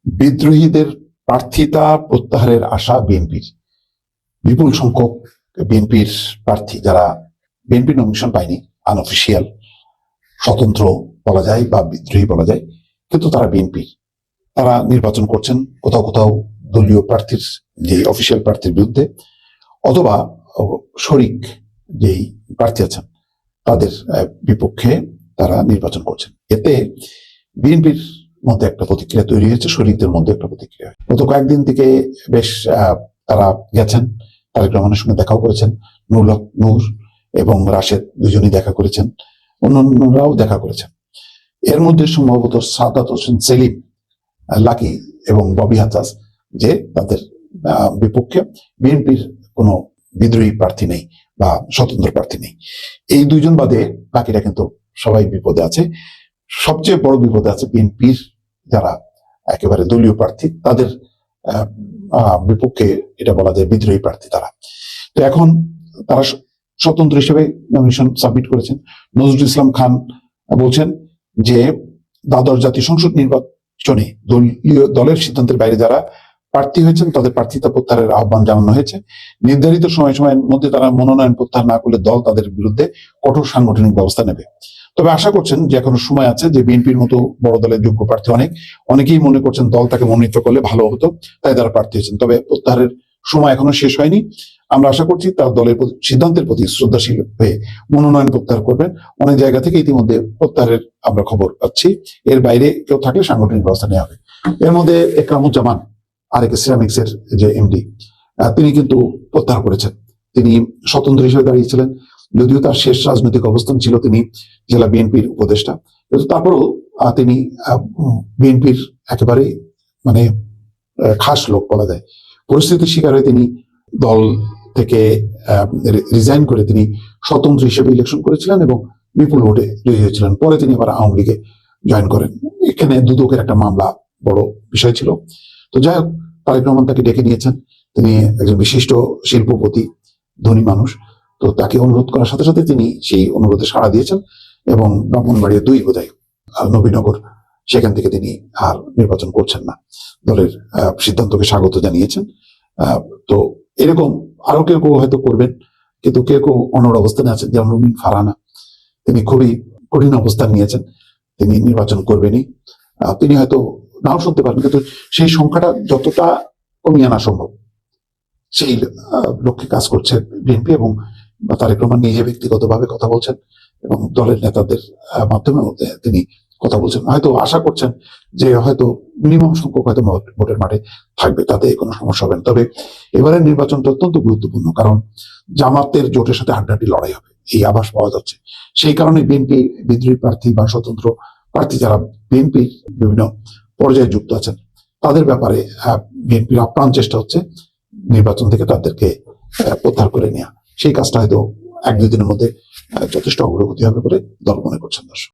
বিদ্রোহীদের প্রার্থিতা প্রত্যাহারের আশা বিএনপির। বিপুল সংখ্যক বিএনপির প্রার্থী যারা বিএনপি নমিনেশন পায়নি, আনঅফিসিয়াল, স্বতন্ত্র বলা যায় বা বিদ্রোহী বলা যায়, কিন্তু তারা বিএনপির, তারা নির্বাচন করছেন কোথাও কোথাও দলীয় প্রার্থীর, যে অফিসিয়াল প্রার্থীর বিরুদ্ধে, অথবা শরিক যেই প্রার্থী আছেন তাদের বিপক্ষে তারা নির্বাচন করছেন। এতে বিএনপির মধ্যে একটা প্রতিক্রিয়া তৈরি হয়েছে, শরিকদের মধ্যে একটা প্রতিক্রিয়া। গত কয়েকদিন থেকে বেশ তারা গেছেন, তারেক রহমানের সঙ্গে দেখাও করেছেন, নূর এবং রাশেদ দুজনই দেখা করেছেন, অন্যান্যরাও দেখা করেছেন। এর মধ্যে সম্ভবত সাদাত হোসেন সেলিম, লাকি এবং ববি হাসাস, যে তাদের বিপক্ষে বিএনপির কোনো বিদ্রোহী প্রার্থী নেই বা স্বতন্ত্র প্রার্থী নেই। এই দুইজন বাদে বাকিরা কিন্তু সবাই বিপদে আছে। সবচেয়ে বড় বিপদে আছে বিএনপির যারা একেবারে দলীয় প্রার্থী, তাদের বিপক্ষে এটা বলা যায় বিদ্রোহী প্রার্থী তারা। তো এখন তারা স্বতন্ত্র হিসেবে নমিনেশন সাবমিট করেছেন। নজরুল ইসলাম খান বলছেন যে দ্বাদশ জাতীয় সংসদ নির্বাচনে দলের সিদ্ধান্তের বাইরে যারা প্রার্থী হয়েছেন তাদের প্রার্থিতা প্রত্যাহারের আহ্বান জানানো হয়েছে। নির্ধারিত সময়ের মধ্যে তারা মনোনয়ন প্রত্যাহার না করলে দল তাদের বিরুদ্ধে কঠোর সাংগঠনিক ব্যবস্থা নেবে। তবে আশা করছেন যে এখনো সময় আছে, যে বিএনপির মতো বড় দলের যোগ্য প্রার্থী অনেকেই মনে করছেন দল তাকে মনোনীত করলে ভালো হতো, তাই তারা প্রার্থী হয়েছেন। তবে প্রত্যাহারের সময় এখনো শেষ হয়নি। আমরা আশা করছি তার দলের সিদ্ধান্তের প্রতি শ্রদ্ধাশীল হয়ে মনোনয়ন প্রত্যাহার করবেন। অনেক জায়গা থেকে ইতিমধ্যে প্রত্যাহারের আমরা খবর পাচ্ছি। এর বাইরে কেউ থাকলে সাংগঠনিক ব্যবস্থা নেওয়া হবে। এর মধ্যে একরামুজ্জামান, আরেকে সিরামিক্স এর যে এমডি, তিনি কিন্তু প্রত্যাহার করেছেন। তিনি স্বতন্ত্র হিসেবে দাঁড়িয়েছিলেন, যদিও তার শেষ রাজনৈতিক অবস্থান ছিল তিনি জেলা বিএনপির উপদেষ্টা, কিন্তু তারপরেও তিনি বিএনপির একেবারে মানে খাস লোক বলা যায়। পরিস্থিতির শিকার হয়ে তিনি দল থেকে রিজাইন করে তিনি স্বতন্ত্র হিসেবে ইলেকশন করেছিলেন এবং বিপুল ভোটে জয়ী হয়েছিলেন। পরে তিনি আবার আওয়ামী লীগে জয়েন করেন। এখানে দুদকের একটা মামলা বড় বিষয় ছিল। তো যাই হোক, তারেক রহমান তাকে ডেকে নিয়েছেন। তিনি একজন বিশিষ্ট শিল্পপতি, ধনী মানুষ। তো তাকে অনুরোধ করার সাথে সাথে তিনি সেই অনুরোধে সাড়া দিয়েছেন এবং ব্রাহ্মণবাড়িয়া 2 বোধহয় নবীনগর, সেখান থেকে তিনি আর নির্বাচন করছেন না, দলের সিদ্ধান্তকে স্বাগত জানিয়েছেন। তো এরকম আরো কেউ কেউ হয়তো করবেন, কিন্তু কেউ কেউ অনড় অবস্থানে আছেন, যেমন রুমিন ফারহানা। তিনি খুবই কঠিন অবস্থান নিয়েছেন, তিনি নির্বাচন করবেনই। তিনি হয়তো নাও শুনতে পারেন, কিন্তু সেই সংখ্যাটা যতটা কমিয়ে আনা সম্ভব সেই লক্ষ্যে কাজ করছে বিএনপি, এবং তারেক রহমান নিজে ব্যক্তিগতভাবে কথা বলছেন এবং দলের নেতাদের মাধ্যমে তিনি কথা বলছেন। হয়তো আশা করছেন যে হয়তো মিনিমাম সংখ্যক হয়তো ভোটের মাঠে থাকবে, তাতে কোনো সমস্যা হবে না। তবে এবারের নির্বাচনটা অত্যন্ত গুরুত্বপূর্ণ, কারণ জামাতের জোটের সাথে হাড্ডাহাড্ডি লড়াই হবে, এই আভাস পাওয়া যাচ্ছে। সেই কারণে বিএনপি বিদ্রোহী প্রার্থী বা স্বতন্ত্র প্রার্থী যারা বিএনপির বিভিন্ন পর্যায়ে যুক্ত আছেন, তাদের ব্যাপারে বিএনপির আপ্রাণ চেষ্টা হচ্ছে নির্বাচন থেকে তাদেরকে প্রত্যাহার করে নেওয়া। সেই কাজটা হয়তো 1-2 দিনের মধ্যে যথেষ্ট অগ্রগতি হবে বলে দল মনে করছেন। দর্শক।